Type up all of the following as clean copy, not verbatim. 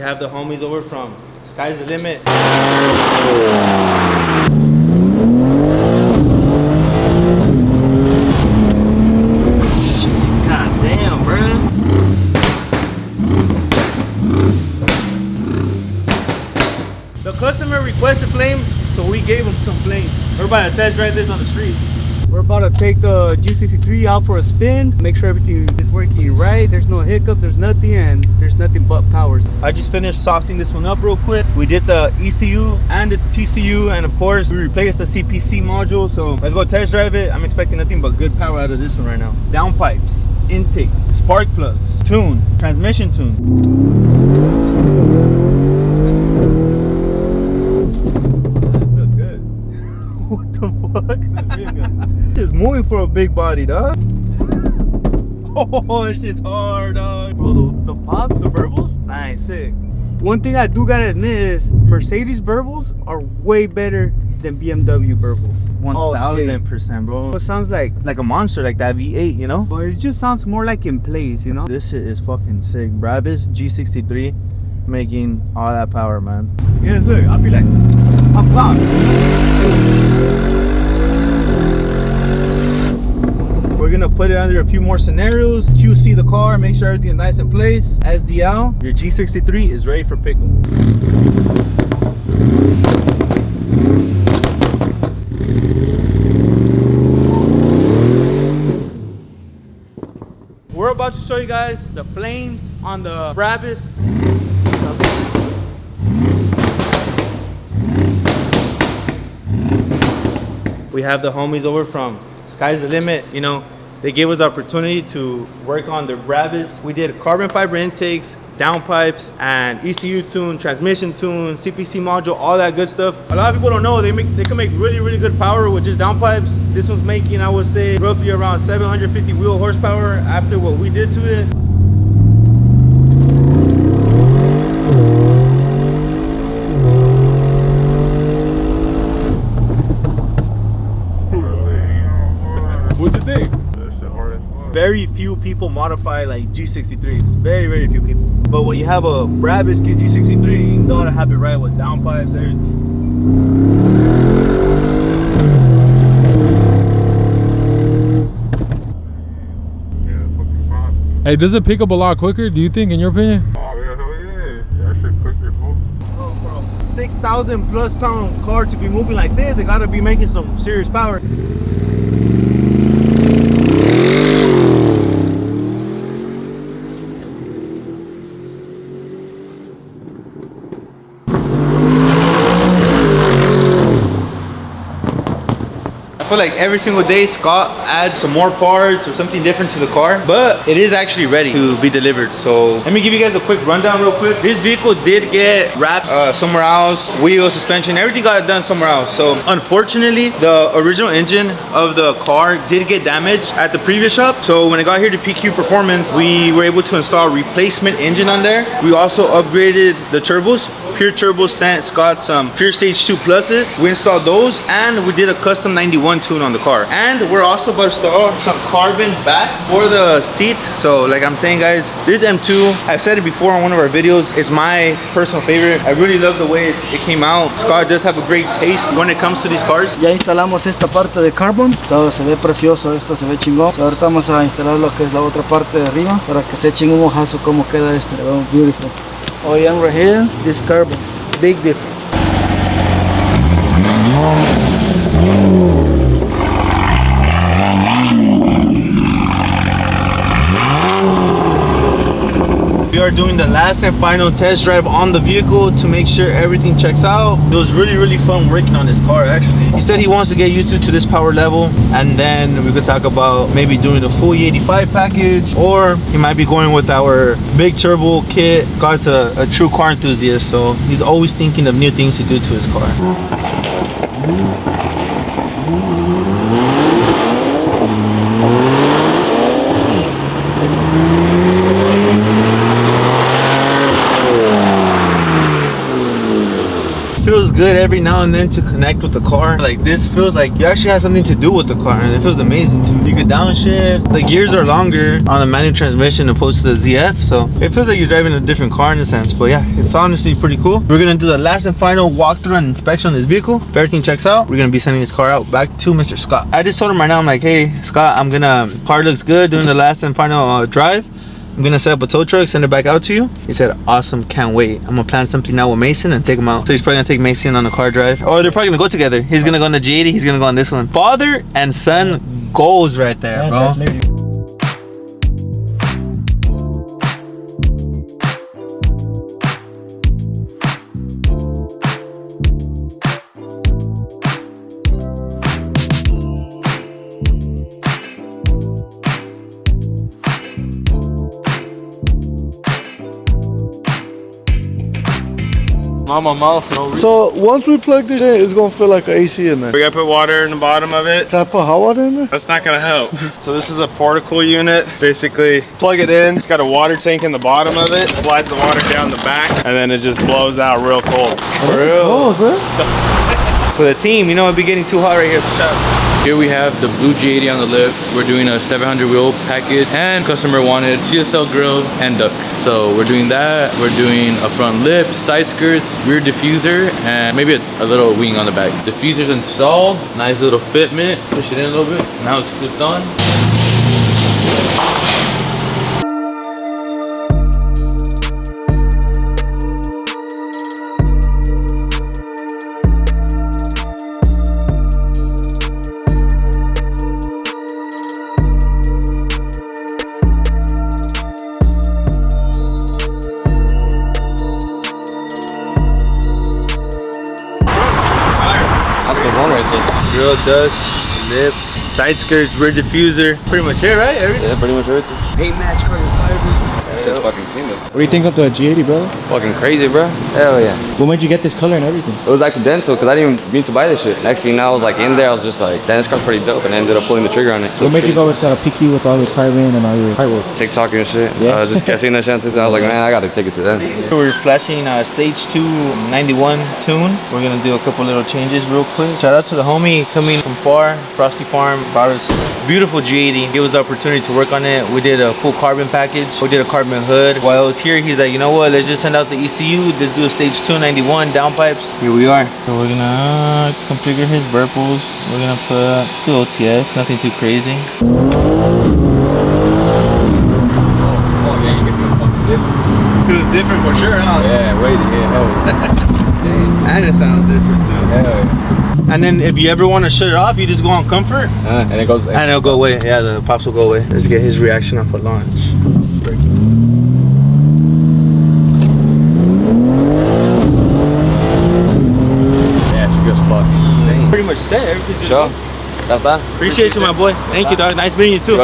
have the homies over from Sky's the Limit. God damn, bruh. The customer requested flames, so we gave them some flames. We're about to test drive this on the street. We're about to take the G63 out for a spin, make sure everything is working right, there's no hiccups, there's nothing, and there's nothing but powers. I just finished saucing this one up real quick. We did the ECU and the TCU, and of course we replaced the CPC module, so let's go test drive it. I'm expecting nothing but good power out of this one right now. Downpipes, intakes, spark plugs, tune, transmission tune. What the fuck? It's moving for a big body, dog. Oh, this shit's hard, dog. Bro, the pop, the Burples, Nice. sick. One thing I do gotta admit is Mercedes Burples are way better than BMW Burples. 1000%, bro. It sounds like Like a monster, like that V8, you know? but it just sounds more like in place, you know? This shit is fucking sick. Brabus G63 making all that power, man. Yeah, sir. I'll be like, I'm blocked. We're gonna put it under a few more scenarios, QC the car, make sure everything is nice in place. SDL, your G63 is ready for pickup. We're about to show you guys the flames on the Brabus. We have the homies over from Sky's the Limit. You know, they gave us the opportunity to work on the Brabus. We did carbon fiber intakes, downpipes, and ECU tune, transmission tune, CPC module, all that good stuff. A lot of people don't know they can make really good power with just downpipes. This one's making, I would say, roughly around 750 wheel horsepower after what we did to it. What'd you think? Very few people modify like G63s. Very few people. But when you have a Brabus G63, you know how to have it right with downpipes, everything. Hey, does it pick up a lot quicker, do you think, in your opinion? Oh yeah, hell yeah. That shit quicker, bro. Oh, bro. 6,000 plus pound car to be moving like this, it gotta be making some serious power. I feel like every single day Scott adds some more parts or something different to the car, but it is actually ready to be delivered. So let me give you guys a quick rundown real quick. This vehicle did get wrapped somewhere else, wheel, suspension, everything got done somewhere else. So unfortunately, the original engine of the car did get damaged at the previous shop. So when it got here to PQ Performance, we were able to install a replacement engine on there. We also upgraded the turbos. Pure Turbo sent Scott some Pure Stage 2 Pluses. We installed those, and we did a custom 91 tune on the car. And we're also about to install some carbon backs for the seats. So like I'm saying, guys, this M2, I've said it before on one of our videos, is my personal favorite. I really love the way it came out. Scott does have a great taste when it comes to these cars. Ya instalamos esta parte de carbon, so, se ve precioso, esto se ve chingón. So, ahorita vamos a instalar lo que es la otra parte de arriba para que se echen un ojazo como queda este. Oh, beautiful. Oh yeah, right here, this carbon, big difference. We are doing the last and final test drive on the vehicle to make sure everything checks out. It was really fun working on this car, actually. He said he wants to get used to this power level, and then we could talk about maybe doing the full E85 package, or he might be going with our big turbo kit. Scott's a true car enthusiast, so he's always thinking of new things to do to his car. Feels good every now and then to connect with the car. Like this feels like you actually have something to do with the car, and it feels amazing to me. You could downshift. The gears are longer on the manual transmission opposed to the ZF, so it feels like you're driving a different car in a sense. But yeah, it's honestly pretty cool. We're gonna do the last and final walkthrough and inspection on this vehicle. If everything checks out, we're gonna be sending this car out back to Mr. Scott. I just told him right now, I'm like, hey Scott, car looks good, doing the last and final drive. I'm gonna set up a tow truck, send it back out to you. He said, awesome, can't wait. I'm gonna plan something out with Mason and take him out. So he's probably gonna take Mason on a car drive. Or they're probably gonna go together. He's gonna go on the G80, he's gonna go on this one. Father and son goals right there, bro. My mouth knows. So once we plug this in, it's gonna feel like an AC in there. We gotta put water in the bottom of it. Can I put hot water in there? That's not gonna help. So this is a portico unit. Basically, plug it in. It's got a water tank in the bottom of it. Slides the water down the back, and then it just blows out real cold. For real. Oh, bro. For the team, you know, it'd be getting too hot right here at the shops. Here we have the blue G80 on the left. We're doing a 700 wheel package, and customer wanted CSL grill and ducts. So we're doing that. We're doing a front lip, side skirts, rear diffuser, and maybe a little wing on the back. Diffuser's installed. Nice little fitment. Push it in a little bit. Now it's clipped on. That's the one right there. Grill, ducts, lip, side skirts, rear diffuser. Pretty much it, right? Everything? Yeah, pretty much everything. Paint match carbon fiber. It's fucking clean though. What do you think of the G80, bro? Fucking crazy, bro. Hell yeah. What made you get this color and everything? It was accidental because I didn't even mean to buy this shit. Next thing you know, I was like in there, I was just like, damn, this car's pretty dope, and I ended up pulling the trigger on it. What made you go with PQ with all the carbon and all your hard work? TikTok and shit. Yeah. Just kept seeing that shit on TikTok. I was like, man, I gotta take it to them. We're flashing stage 2 91 tune. We're gonna do a couple little changes real quick. Shout out to the homie coming from far, Frosty Farm, Brabus. Beautiful G80. Give us the opportunity to work on it. We did a full carbon package. We did a carbon hood. While I was here, he's like, you know what? Let's just send out the ECU. Let's do a stage 2 91 downpipes. Here we are. So we're gonna configure his Burples. We're gonna put 2 OTS, nothing too crazy. Feels different for sure, huh? Yeah, wait, yeah, And it sounds different too. hell. And then if you ever want to shut it off, you just go on comfort And it goes. and it'll go away. Yeah, the pops will go away. Let's get his reaction off at launch. Yeah, she goes fucking insane. Pretty much set. Everything's good. Sure. That's that. Appreciate you, my boy. Thank you, dog. Nice meeting you too.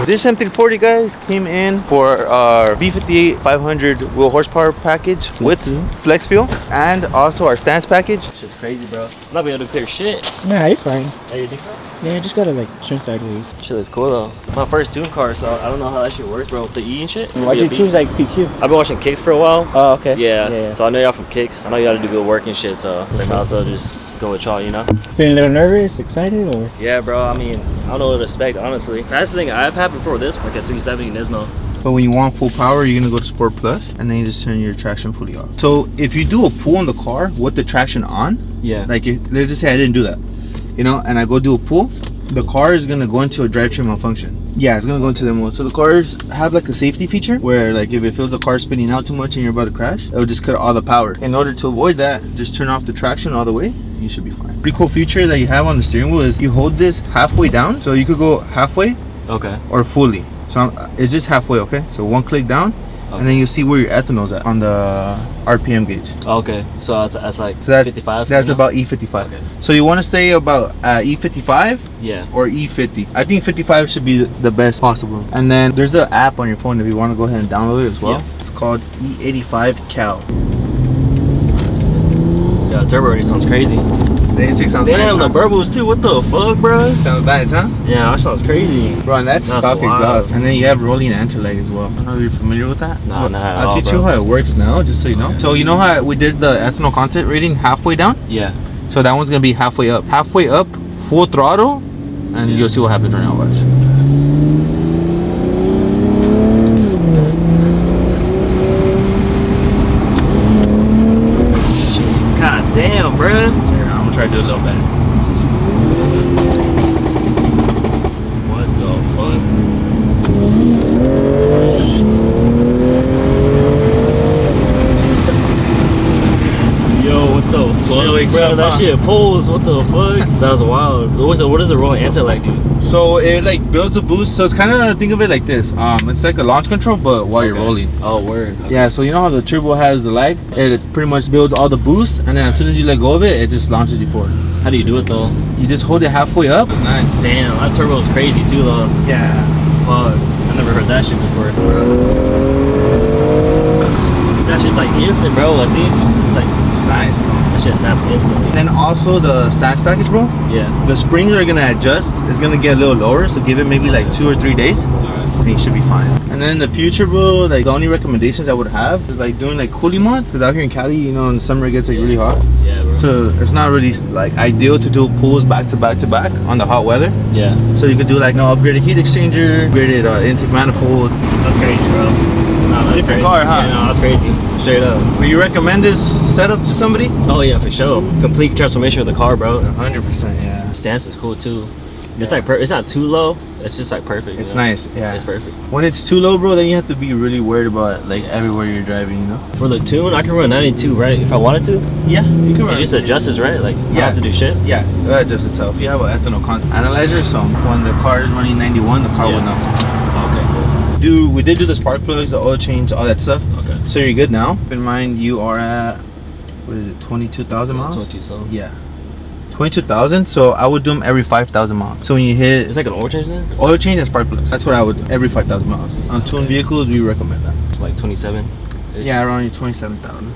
This M340, guys, came in for our V58 500 wheel horsepower package with flex fuel, and also our stance package. Shit's crazy, bro. I'm not being able to clear shit. Nah, you're fine. Hey, you think so? Yeah, just gotta like turn sideways. Shit is cool though. My first tune car, so I don't know how that shit works, bro. With the E and shit. Why'd you choose like PQ? I've been watching Kicks for a while. Oh, okay. Yeah. So I know y'all from Kicks. I know y'all do good work and shit, so I might as well just go with y'all, you know? Feeling a little nervous, excited, or? Yeah, bro. I mean, I don't know what to expect, honestly. Fastest thing I've had before this, like a 370 Nismo. But when you want full power, you're gonna go to Sport Plus, and then you just turn your traction fully off. So if you do a pull in the car with the traction on, Yeah. like let's just say I didn't do that, you know, and I go do a pull, the car is gonna go into a drivetrain malfunction. Yeah, it's gonna go into the mode. So the cars have like a safety feature where like if it feels the car spinning out too much and you're about to crash, it'll just cut all the power. In order to avoid that, just turn off the traction all the way. You should be fine. Pretty cool feature that you have on the steering wheel is you hold this halfway down, so you could go halfway Okay. or fully. So it's just halfway, okay? So one click down, and then you see where your ethanol's at on the RPM gauge. Okay. So that's like So that's 55. That's you know? about E55. Okay. So you want to stay about E55 Yeah. or E50. I think 55 should be the best possible. And then there's an app on your phone if you want to go ahead and download it as well. Yeah. It's called E85 Cal. Yeah, that turbo already sounds crazy. The intake sounds Damn, nice, the Burples too. What the fuck, bro? Sounds nice, huh? Yeah, that sounds crazy. Bro, and that's That's stock wild. exhaust. And then you have rolling anti-lag as well. I don't know if you're familiar with that. Nah, not at I'll all, teach bro. you how it works now, just so you know. So you know how we did the ethanol content rating halfway down? Yeah. So that one's gonna be halfway up. Halfway up, full throttle, and you'll see what happens right now, watch. Shit. God damn, bro. So here, I'm gonna try to do a little better. What the fuck? Yo, what the fuck, wakes bro? up, That huh? shit pulls. What the fuck? That was wild. What does a rolling anti-lag do? So it like builds a boost. So it's kind of, think of it like this. It's like a launch control, but while you're Okay. rolling. Oh, word. Okay. Yeah, so you know how the turbo has the lag? It pretty much builds all the boost, and then as soon as you let go of it, it just launches you forward. How do you do it though? You just hold it halfway up. It's nice. Damn, that turbo is crazy too though. Yeah. Fuck. I never heard that shit before. That shit's like instant, bro. I see. It's like It's nice, bro. that shit snaps instantly. Then also the stance package, bro. Yeah. The springs are gonna adjust. It's gonna get a little lower, so give it maybe like 2 or 3 days. And you should be fine. And then in the future, bro, like the only recommendations I would have is like doing like cooling mods, because out here in Cali, you know, in the summer it gets like really hot. Yeah, bro. So it's not really like ideal to do pulls back to back to back on the hot weather. Yeah. So you could do like upgraded heat exchanger, upgraded intake manifold. That's crazy, bro. No, that's Different crazy. car, huh? Yeah, no, that's crazy. Straight up. Would you recommend this setup to somebody? Oh yeah, for sure. Complete transformation of the car, bro. 100%, yeah. Stance is cool too. It's like it's not too low. It's just like perfect. It's you know? nice, yeah. It's perfect. When it's too low, bro, then you have to be really worried about like everywhere you're driving, you know? For the tune, I can run 92, right? If I wanted to. Yeah, you can run. It just adjusts, right? Like, I don't Yeah. have to do shit. Yeah, that adjusts itself. You have an ethanol content analyzer, so when the car is running 91, the car will know. Okay, cool. We did do the spark plugs, the oil change, all that stuff. Okay. So you're good now. Keep in mind you are at, what is it, 22,000 miles? 22 something. Yeah. 22,000, so I would do them every 5,000 miles. So when you hit It's like an oil change then? oil change and spark plugs, that's what I would do every 5,000 miles. On tuned vehicles, we recommend that. Like 27? Yeah, around 27,000.